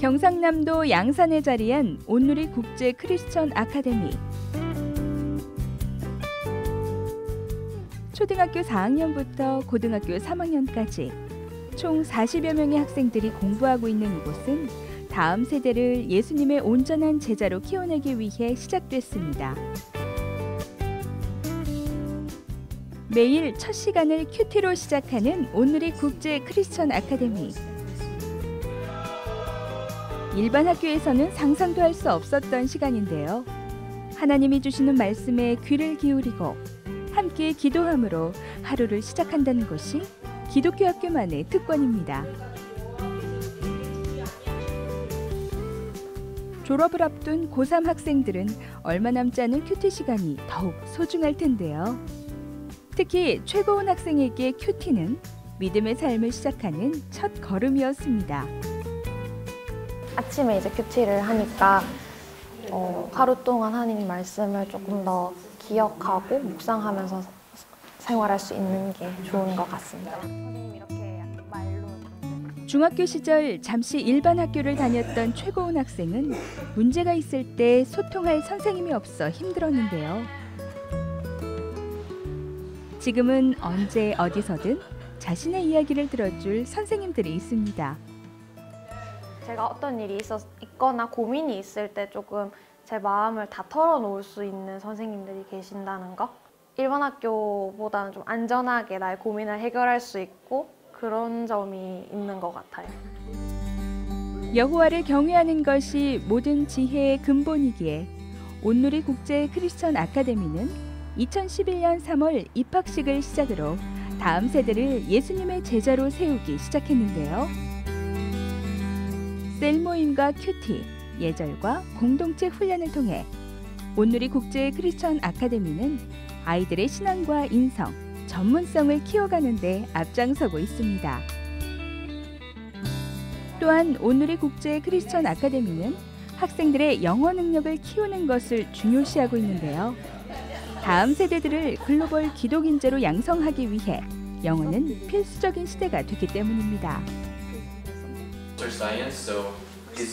경상남도 양산에 자리한 온누리 국제 크리스천 아카데미. 초등학교 4학년부터 고등학교 3학년까지 총 40여 명의 학생들이 공부하고 있는 이곳은 다음 세대를 예수님의 온전한 제자로 키워내기 위해 시작됐습니다. 매일 첫 시간을 큐티로 시작하는 온누리 국제 크리스천 아카데미. 일반 학교에서는 상상도 할 수 없었던 시간인데요. 하나님이 주시는 말씀에 귀를 기울이고 함께 기도함으로 하루를 시작한다는 것이 기독교 학교만의 특권입니다. 졸업을 앞둔 고3 학생들은 얼마 남지 않은 큐티 시간이 더욱 소중할 텐데요. 특히 최고운 학생에게 큐티는 믿음의 삶을 시작하는 첫 걸음이었습니다. 아침에 이제 큐티를 하니까 하루 동안 하나님 말씀을 조금 더 기억하고 묵상하면서 생활할 수 있는 게 좋은 것 같습니다. 중학교 시절 잠시 일반 학교를 다녔던 최고운 학생은 문제가 있을 때 소통할 선생님이 없어 힘들었는데요. 지금은 언제 어디서든 자신의 이야기를 들어줄 선생님들이 있습니다. 제가 어떤 일이 있거나 고민이 있을 때 조금 제 마음을 다 털어놓을 수 있는 선생님들이 계신다는 거. 일반 학교보다는 좀 안전하게 나의 고민을 해결할 수 있고 그런 점이 있는 것 같아요. 여호와를 경외하는 것이 모든 지혜의 근본이기에 온누리 국제 크리스천 아카데미는 2011년 3월 입학식을 시작으로 다음 세대를 예수님의 제자로 세우기 시작했는데요. 셀 모임과 큐티, 예절과 공동체 훈련을 통해 온누리 국제 크리스천 아카데미는 아이들의 신앙과 인성, 전문성을 키워가는 데 앞장서고 있습니다. 또한 온누리 국제 크리스천 아카데미는 학생들의 영어 능력을 키우는 것을 중요시하고 있는데요. 다음 세대들을 글로벌 기독인재로 양성하기 위해 영어는 필수적인 시대가 됐기 때문입니다. Science, so it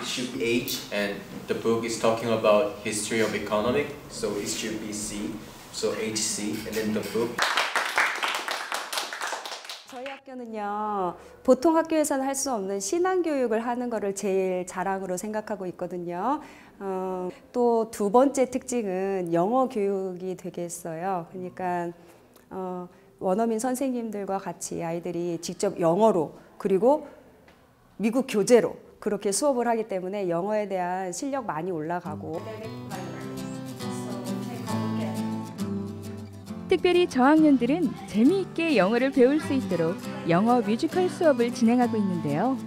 should be H, and the book is talking about history of economic, so it should be C, so HC, and then the book. 저희 학교는요, 보통 학교에서는 할 수 없는 신앙 교육을 하는 거를 제일 자랑으로 생각하고 있거든요. 또 두 번째 특징은 영어 교육이 되겠어요. 그러니까 원어민 선생님들과 같이 아이들이 직접 영어로 그리고 미국 교재로 그렇게 수업을 하기 때문에 영어에 대한 실력 많이 올라가고. 특별히 저학년들은 재미있게 영어를 배울 수 있도록 영어 뮤지컬 수업을 진행하고 있는데요.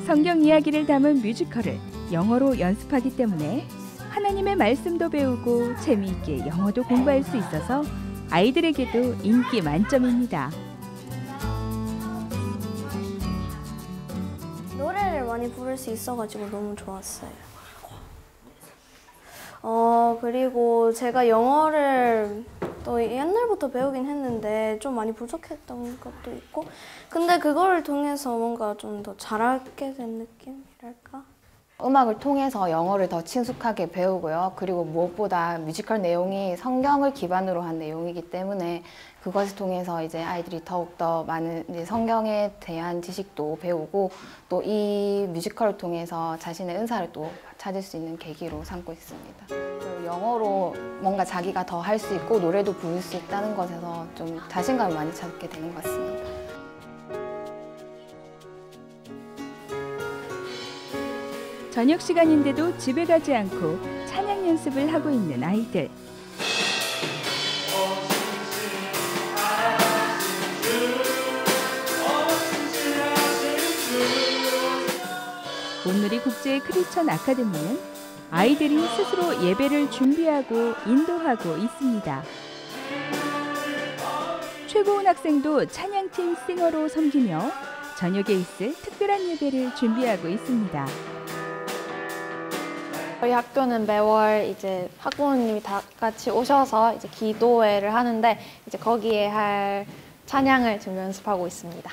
성경 이야기를 담은 뮤지컬을 영어로 연습하기 때문에 하나님의 말씀도 배우고 재미있게 영어도 공부할 수 있어서 아이들에게도 인기 만점입니다. 노래를 많이 부를 수 있어가지고 너무 좋았어요. 그리고 제가 영어를 또 옛날부터 배우긴 했는데 좀 많이 부족했던 것도 있고 근데 그거를 통해서 뭔가 좀 더 잘하게 된 느낌이랄까? 음악을 통해서 영어를 더 친숙하게 배우고요. 그리고 무엇보다 뮤지컬 내용이 성경을 기반으로 한 내용이기 때문에 그것을 통해서 이제 아이들이 더욱더 많은 이제 성경에 대한 지식도 배우고 또 이 뮤지컬을 통해서 자신의 은사를 또 찾을 수 있는 계기로 삼고 있습니다. 영어로 뭔가 자기가 더 할 수 있고 노래도 부를 수 있다는 것에서 좀 자신감을 많이 찾게 되는 것 같습니다. 저녁 시간인데도 집에 가지 않고 찬양 연습을 하고 있는 아이들. 온누리 국제 크리스천 아카데미는 아이들이 스스로 예배를 준비하고 인도하고 있습니다. 최고운 학생도 찬양팀 싱어로 섬기며 저녁에 있을 특별한 예배를 준비하고 있습니다. 저희 학교는 매월 이제 학부모님이 다 같이 오셔서 이제 기도회를 하는데 이제 거기에 할 찬양을 지금 연습하고 있습니다.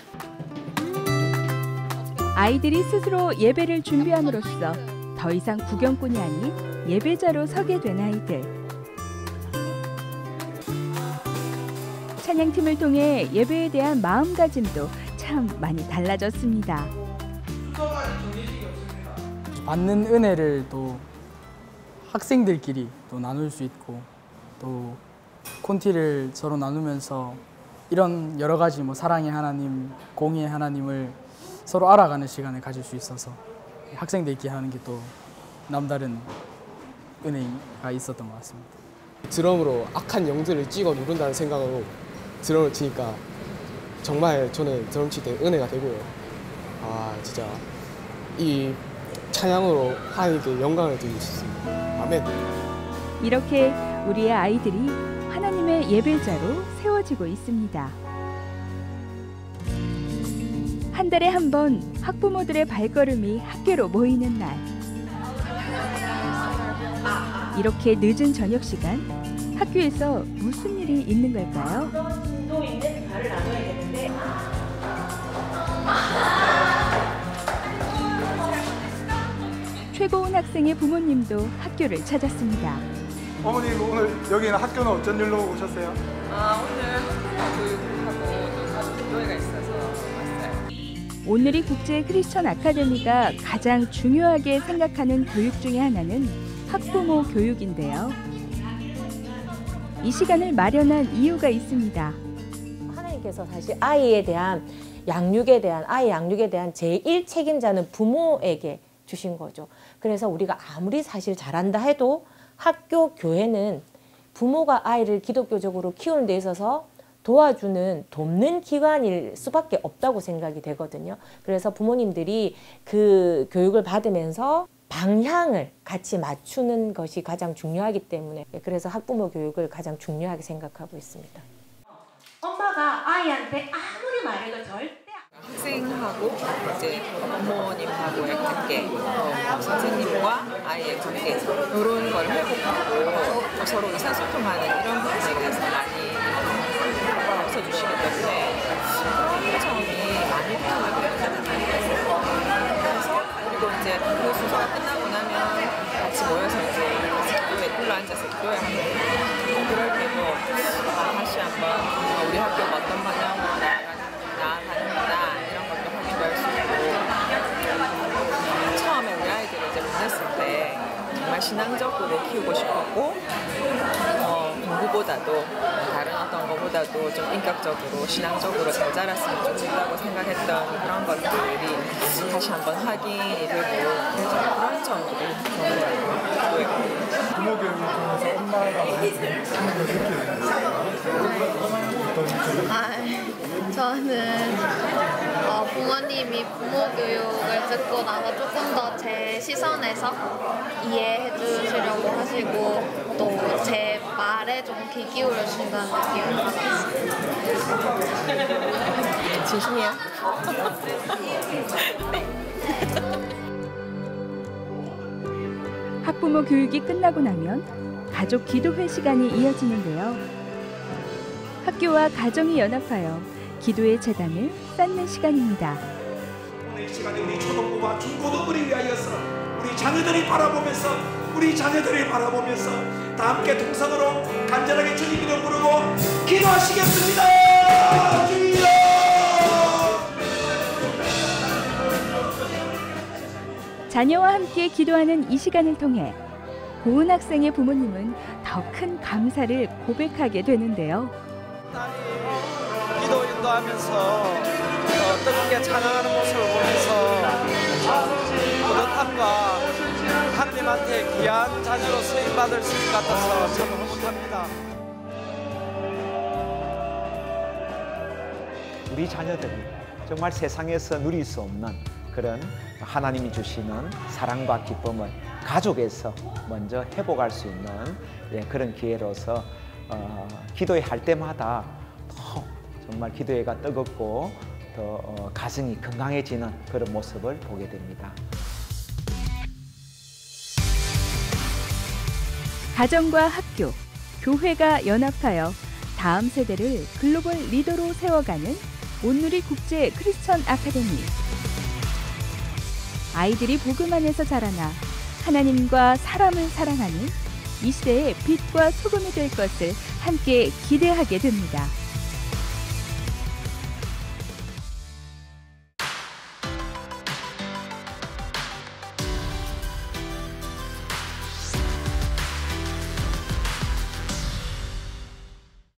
아이들이 스스로 예배를 준비함으로써 더 이상 구경꾼이 아닌 예배자로 서게 된 아이들. 찬양팀을 통해 예배에 대한 마음가짐도 참 많이 달라졌습니다. 받는 은혜를 또 학생들끼리 또 나눌 수 있고 또 콘티를 서로 나누면서 이런 여러 가지 사랑의 하나님, 공의의 하나님을 서로 알아가는 시간을 가질 수 있어서 학생들끼리 하는 게 또 남다른 은혜가 있었던 것 같습니다. 드럼으로 악한 영들을 찍어 누른다는 생각으로 드럼을 치니까 정말 저는 드럼 칠 때 은혜가 되고요. 진짜 이 찬양으로 하나님께 영광을 드리고 싶습니다. 아멘. 이렇게 우리의 아이들이 하나님의 예배자로 세워지고 있습니다. 한 달에 한 번 학부모들의 발걸음이 학교로 모이는 날. 이렇게 늦은 저녁 시간, 학교에서 무슨 일이 있는 걸까요? 또 있는 말을 나눠야 되는데. 최고운 학생의 부모님도 학교를 찾았습니다. 어머님 오늘 여기는 학교는 어쩐 일로 오셨어요? 오늘 교육하고 또 가족 기도회가 있어서 왔어요. 오늘이 국제 크리스천 아카데미가 가장 중요하게 생각하는 교육 중에 하나는 학부모 교육인데요. 이 시간을 마련한 이유가 있습니다. 하나님께서 사실 아이에 대한 양육에 대한 아이 양육에 대한 제1 책임자는 부모에게 주신 거죠. 그래서 우리가 아무리 사실 잘한다 해도 학교, 교회는 부모가 아이를 기독교적으로 키우는 데 있어서 도와주는, 돕는 기관일 수밖에 없다고 생각이 되거든요. 그래서 부모님들이 그 교육을 받으면서 방향을 같이 맞추는 것이 가장 중요하기 때문에 그래서 학부모 교육을 가장 중요하게 생각하고 있습니다. 엄마가 아이한테 아무리 말해도 절대 학생하고 이제 부모님하고의 관계, 선생님과 아이의 관계 이런 걸 회복하고 서로 의사소통하는 이런 부분에 대해서 많이 웃어주시기 때문에 그런 점이 많이 필요하게 된다는 그래서 그리고 이제 그 순서가 끝나고 나면 같이 모여서 이제 기도에 둘러앉아서 기도해야 하거든요. 그럴 때도 다시 한번 우리 학교가 어떤 방향으로 나아가는구나 이런 것도 확인할 수 있고 처음에 우리 아이들을 이제 보냈을 때 정말 신앙적으로 키우고 싶었고 공부보다도 다른 어떤 것보다도 좀 인격적으로 신앙적으로 잘 자랐으면 좋겠다고 생각했던 그런 것들이 다시 한번 확인이 되고 그래서 그런 점들이 좋은 것 같아요. 부모 교육을 통해서 엄마가 저는 부모님이 부모 교육을 듣고 나서 조금 더 제 시선에서 이해해 주시려고 하시고 또 제 말에 좀 귀 기울여 주신다는 느낌을 받았어요. 진심이야? 학부모 교육이 끝나고 나면 가족 기도회 시간이 이어지는데요. 학교와 가정이 연합하여 기도의 재단을 쌓는 시간입니다. 오늘 이 시간에 우리 초등부와 중고등부를 위하여서 우리 자녀들이 바라보면서 다 함께 동성으로 간절하게 주님 이름 부르고 기도하시겠습니다. 주여! 자녀와 함께 기도하는 이 시간을 통해 고은 학생의 부모님은 더 큰 감사를 고백하게 되는데요. 기도 인도하면서 뜨겁게 찬양하는 모습을 보면서 뿌듯함과 하나님한테 귀한 자녀로 쓰임받을 수 있을 것 같아서 참 흐뭇합니다. 우리 자녀들이 정말 세상에서 누릴 수 없는 그런 하나님이 주시는 사랑과 기쁨을 가족에서 먼저 회복할 수 있는 그런 기회로서 기도회 할 때마다 더 정말 기도회가 뜨겁고 더 가슴이 건강해지는 그런 모습을 보게 됩니다. 가정과 학교, 교회가 연합하여 다음 세대를 글로벌 리더로 세워가는 온누리 국제 크리스천 아카데미. 아이들이 복음 안에서 자라나 하나님과 사람을 사랑하는 이 시대의 빛과 소금이 될 것을 함께 기대하게 됩니다.